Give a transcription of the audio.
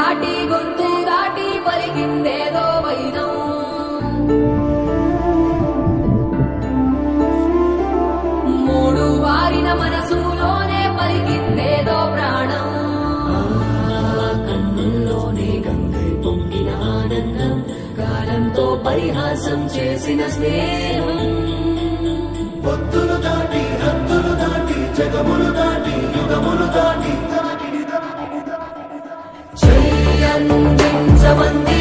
దాటి గొంతు దాటి పలికిందేదో వైనం మూడు వారిన మనసులోనే పలికిందేదో ప్రాణం కన్నుల్లోనే గంగై పొంగిన ఆనందం కాలంతో పరిహాసం చేసిన స్నేహం పొత్తులు దాటి హద్దులు దాటి జగములు దాటి యుగములు దాటి చెయ్యందించమంది